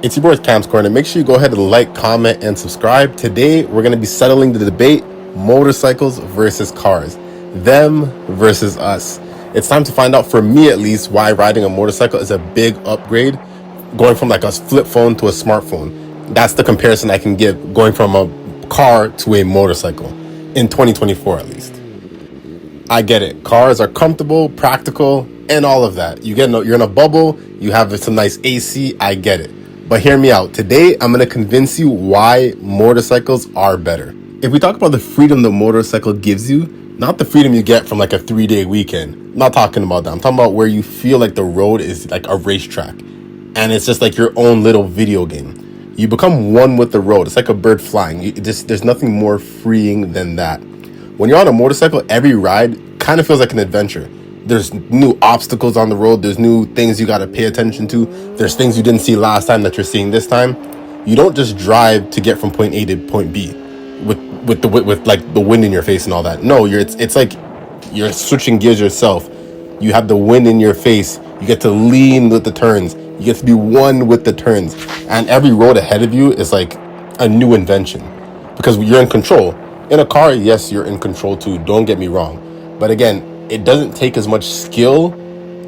It's your boy KamsCorner. Make sure you go ahead and like, comment, and subscribe. Today, we're going to be settling the debate, motorcycles versus cars. Them versus us. It's time to find out, for me at least, why riding a motorcycle is a big upgrade, going from like a flip phone to a smartphone. That's the comparison I can give, going from a car to a motorcycle, in 2024 at least. I get it. Cars are comfortable, practical, and all of that. You're in a bubble, you have some nice AC, I get it. But hear me out. Today, I'm going to convince you why motorcycles are better. If we talk about the freedom the motorcycle gives you, not the freedom you get from like a 3-day weekend. I'm not talking about that. I'm talking about where you feel like the road is like a racetrack. And it's just like your own little video game. You become one with the road. It's like a bird flying. There's nothing more freeing than that. When you're on a motorcycle, every ride kind of feels like an adventure. There's new obstacles on the road. There's new things you got to pay attention to. There's things you didn't see last time that you're seeing this time. You don't just drive to get from point A to point B with like the wind in your face and all that. No, it's like you're switching gears yourself. You have the wind in your face. You get to lean with the turns. You get to be one with the turns. And every road ahead of you is like a new invention because you're in control. In a car, yes, you're in control too. Don't get me wrong. But again, it doesn't take as much skill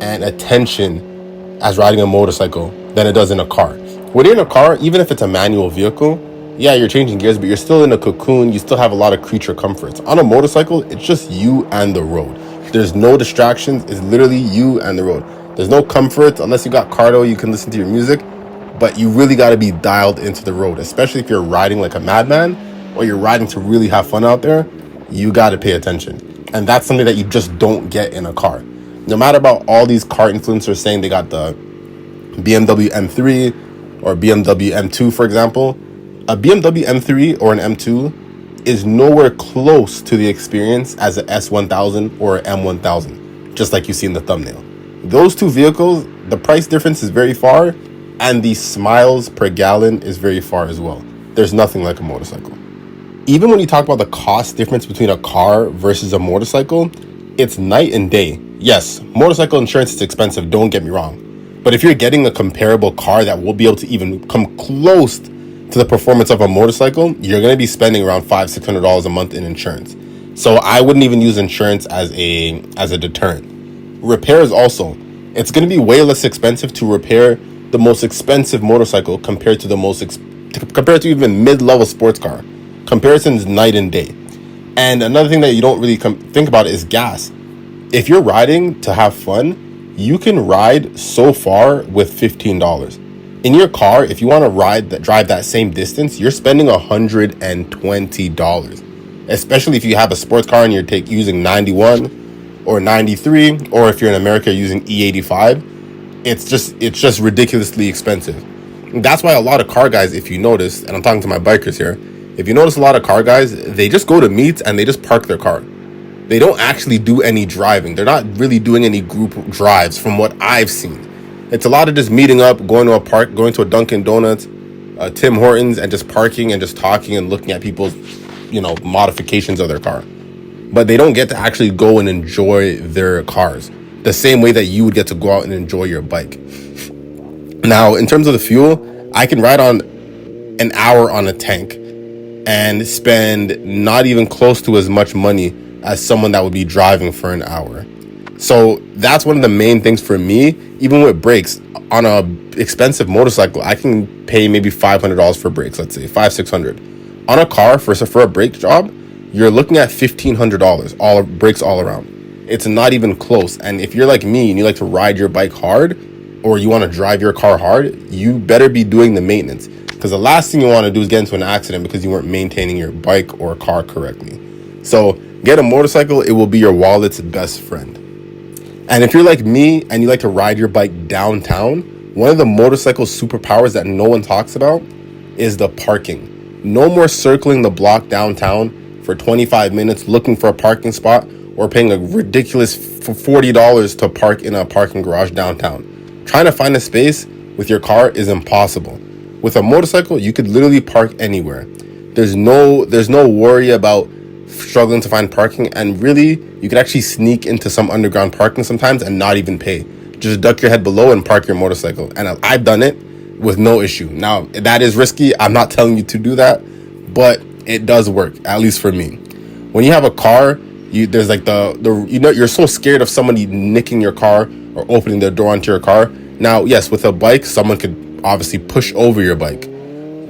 and attention as riding a motorcycle than it does in a car. When you're in a car, even if it's a manual vehicle, yeah, you're changing gears, but you're still in a cocoon. You still have a lot of creature comforts. On a motorcycle, it's just you and the road. There's no distractions. It's literally you and the road. There's no comfort unless you got cardio, you can listen to your music, but you really got to be dialed into the road, especially if you're riding like a madman or you're riding to really have fun out there. You got to pay attention. And that's something that you just don't get in a car. No matter about all these car influencers saying they got the BMW M3 or BMW M2, for example, a BMW M3 or an M2 is nowhere close to the experience as an S1000 or an M1000, just like you see in the thumbnail. Those two vehicles, the price difference is very far, and the miles per gallon is very far as well. There's nothing like a motorcycle. Even when you talk about the cost difference between a car versus a motorcycle, it's night and day. Yes, motorcycle insurance is expensive, don't get me wrong. But if you're getting a comparable car that will be able to even come close to the performance of a motorcycle, you're going to be spending around $500-$600 a month in insurance. So I wouldn't even use insurance as a deterrent. Repairs also. It's going to be way less expensive to repair the most expensive motorcycle compared to even mid-level sports car. Comparison's night and day. And another thing that you don't really think about is gas. If you're riding to have fun, you can ride so far with $15. In your car, if you want to drive that same distance, you're spending $120. Especially if you have a sports car and you're using 91 or 93, or if you're in America using E85, it's just ridiculously expensive. That's why a lot of car guys, if you notice, and I'm talking to my bikers here, if you notice a lot of car guys, they just go to meets and they just park their car. They don't actually do any driving. They're not really doing any group drives from what I've seen. It's a lot of just meeting up, going to a park, going to a Dunkin' Donuts, Tim Hortons, and just parking and just talking and looking at people's, modifications of their car. But they don't get to actually go and enjoy their cars the same way that you would get to go out and enjoy your bike. Now, in terms of the fuel, I can ride on an hour on a tank and spend not even close to as much money as someone that would be driving for an hour. So that's one of the main things for me. Even with brakes, on a expensive motorcycle, I can pay maybe $500 for brakes, let's say $500-$600. On a car, for a brake job, you're looking at $1,500, all brakes all around. It's not even close. And if you're like me and you like to ride your bike hard, or you want to drive your car hard, you better be doing the maintenance. Because the last thing you want to do is get into an accident because you weren't maintaining your bike or car correctly. So get a motorcycle, it will be your wallet's best friend. And if you're like me and you like to ride your bike downtown, one of the motorcycle superpowers that no one talks about is the parking. No more circling the block downtown for 25 minutes looking for a parking spot or paying a ridiculous $40 to park in a parking garage downtown. Trying to find a space with your car is impossible. With a motorcycle, you could literally park anywhere. There's no worry about struggling to find parking, and really, you could actually sneak into some underground parking sometimes and not even pay. Just duck your head below and park your motorcycle. And I've done it. with no issue. Now, that is risky. I'm not telling you to do that, but it does work, at least for me. When you have a car, there's like you're so scared of somebody nicking your car or opening the door onto your car. Now, yes, with a bike, someone could obviously push over your bike.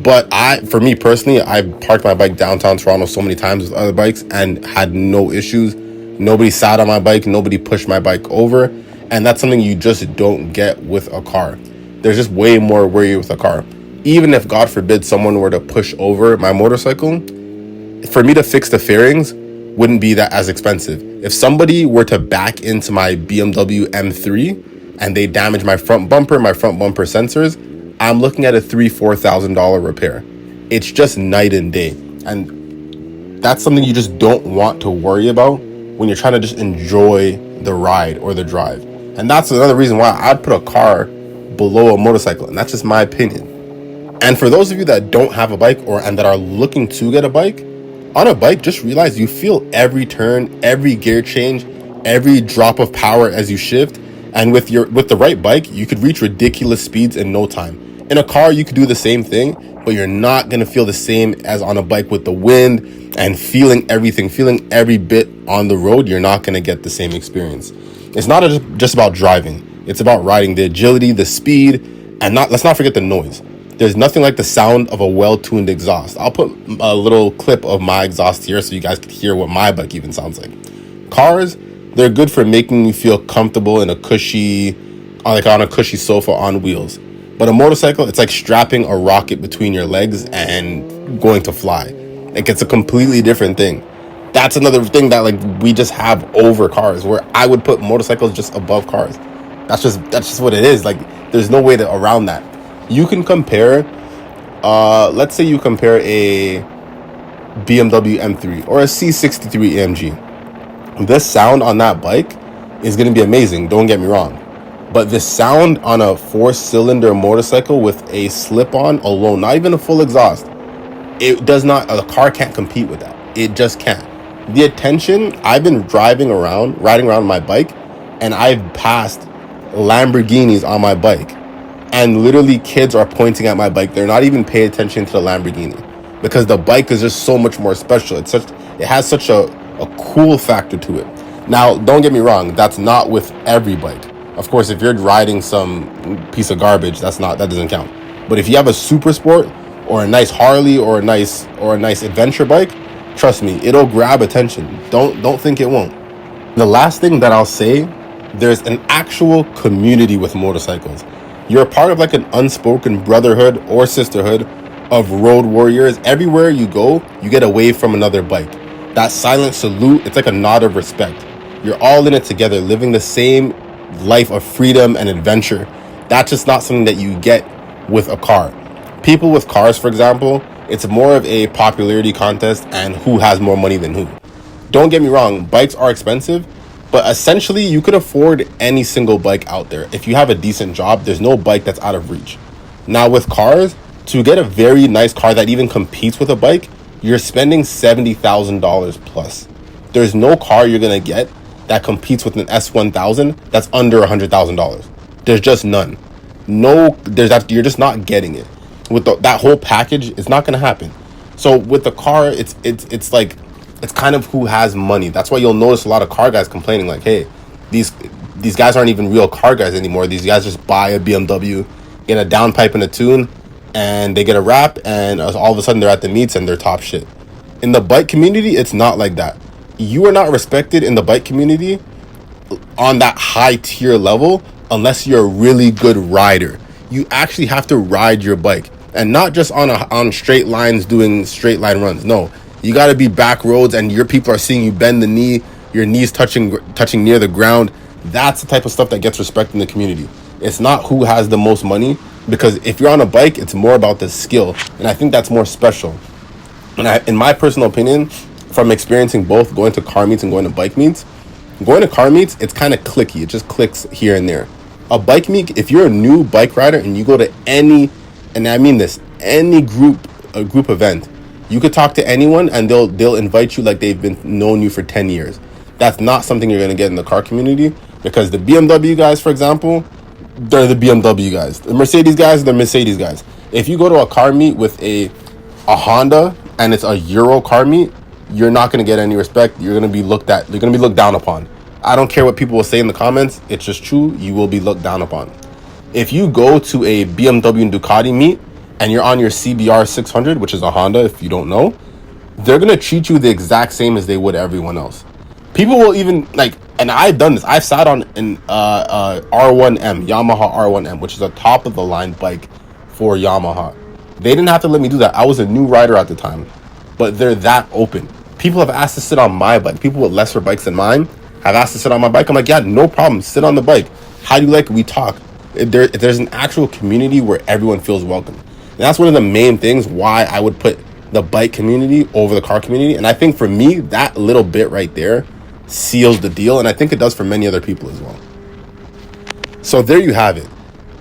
But for me personally, I parked my bike downtown Toronto so many times with other bikes and had no issues. Nobody sat on my bike. Nobody pushed my bike over. And that's something you just don't get with a car. There's just way more worry with a car. Even if, God forbid, someone were to push over my motorcycle, for me to fix the fairings wouldn't be that as expensive. If somebody were to back into my BMW M3 and they damage my front bumper sensors, I'm looking at a $3,000-$4,000 repair. It's just night and day. And that's something you just don't want to worry about when you're trying to just enjoy the ride or the drive. And that's another reason why I'd put a car below a motorcycle. And that's just my opinion. And for those of you that don't have a bike and that are looking to get a bike, on a bike, just realize you feel every turn, every gear change, every drop of power as you shift. And with the right bike, you could reach ridiculous speeds in no time. In a car, you could do the same thing, but you're not going to feel the same as on a bike with the wind and feeling everything, feeling every bit on the road. You're not going to get the same experience. It's not just about driving. It's about riding, the agility, the speed, and let's not forget the noise. There's nothing like the sound of a well-tuned exhaust. I'll put a little clip of my exhaust here so you guys can hear what my bike even sounds like. Cars, they're good for making you feel comfortable in on a cushy sofa on wheels. But a motorcycle, it's like strapping a rocket between your legs and going to fly. Like, it's a completely different thing. That's another thing that we just have over cars, where I would put motorcycles just above cars. That's just what it is. There's no way around that. You can compare, let's say you compare a BMW M3 or a C63 AMG. The sound on that bike is going to be amazing, don't get me wrong. But the sound on a 4-cylinder motorcycle with a slip-on alone, not even a full exhaust, a car can't compete with that. It just can't. The attention, I've been riding around my bike, and I've passed Lamborghinis on my bike. And literally kids are pointing at my bike. They're not even paying attention to the Lamborghini because the bike is just so much more special. It has such a cool factor to it. Now, don't get me wrong. That's not with every bike. Of course, if you're riding some piece of garbage, that doesn't count. But if you have a super sport or a nice Harley or a nice adventure bike, trust me, it'll grab attention. Don't think it won't. The last thing that I'll say, there's an actual community with motorcycles. You're a part of an unspoken brotherhood or sisterhood of road warriors. Everywhere you go, you get a wave from another bike. That silent salute, it's like a nod of respect. You're all in it together, living the same life of freedom and adventure. That's just not something that you get with a car. People with cars, for example, it's more of a popularity contest and who has more money than who. Don't get me wrong, bikes are expensive, but essentially you could afford any single bike out there. If you have a decent job, there's no bike that's out of reach. Now with cars, to get a very nice car that even competes with a bike, you're spending $70,000 plus. There's no car you're going to get that competes with an S1000 that's under $100,000. There's just none. You're just not getting it. With that whole package, it's not going to happen. So with the car, it's kind of who has money. That's why you'll notice a lot of car guys complaining hey, these guys aren't even real car guys anymore. These guys just buy a BMW, get a downpipe and a tune, and they get a wrap, and all of a sudden they're at the meets and they're top shit. In the bike community, it's not like that. You are not respected in the bike community on that high tier level unless you're a really good rider. You actually have to ride your bike, and not just on straight lines doing straight line runs. No, you got to be back roads, and your people are seeing you bend the knee, your knees touching near the ground. That's the type of stuff that gets respect in the community. It's not who has the most money, because if you're on a bike, it's more about the skill, and I think that's more special. And in my personal opinion, from experiencing both going to car meets and going to bike meets, going to car meets, it's kind of clicky. It just clicks here and there. A bike meet, if you're a new bike rider and you go to any group event, you could talk to anyone and they'll invite you like they've been known you for 10 years. That's not something you're going to get in the car community, because the BMW guys, for example, they're the BMW guys. The Mercedes guys, they're Mercedes guys. If you go to a car meet with a Honda and it's a Euro car meet, you're not going to get any respect. You're going to be looked at. You're going to be looked down upon. I don't care what people will say in the comments. It's just true. You will be looked down upon. If you go to a BMW and Ducati meet and you're on your CBR 600, which is a Honda, if you don't know, they're going to treat you the exact same as they would everyone else. People will even like, and I've done this. I've sat on an R1M, Yamaha R1M, which is a top of the line bike for Yamaha. They didn't have to let me do that. I was a new rider at the time, but they're that open. People have asked to sit on my bike. People with lesser bikes than mine have asked to sit on my bike. I'm like, yeah, no problem. Sit on the bike. How do you like it? We talk. There's an actual community where everyone feels welcome. And that's one of the main things why I would put the bike community over the car community. And I think for me, that little bit right there seals the deal. And I think it does for many other people as well. So there you have it.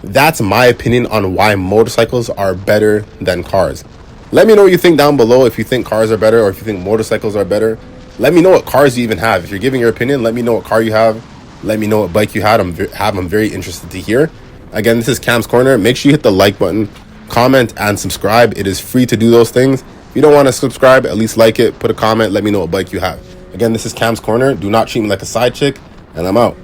That's my opinion on why motorcycles are better than cars. Let me know what you think down below. If you think cars are better or if you think motorcycles are better. Let me know what cars you even have. If you're giving your opinion, let me know what car you have. Let me know what bike you had. I'm very interested to hear. Again, this is Cam's Corner. Make sure you hit the like button, comment, and subscribe. It is free to do those things. If you don't want to subscribe, at least like it, put a comment, let me know what bike you have. Again, this is Cam's Corner. Do not treat me like a side chick, and I'm out.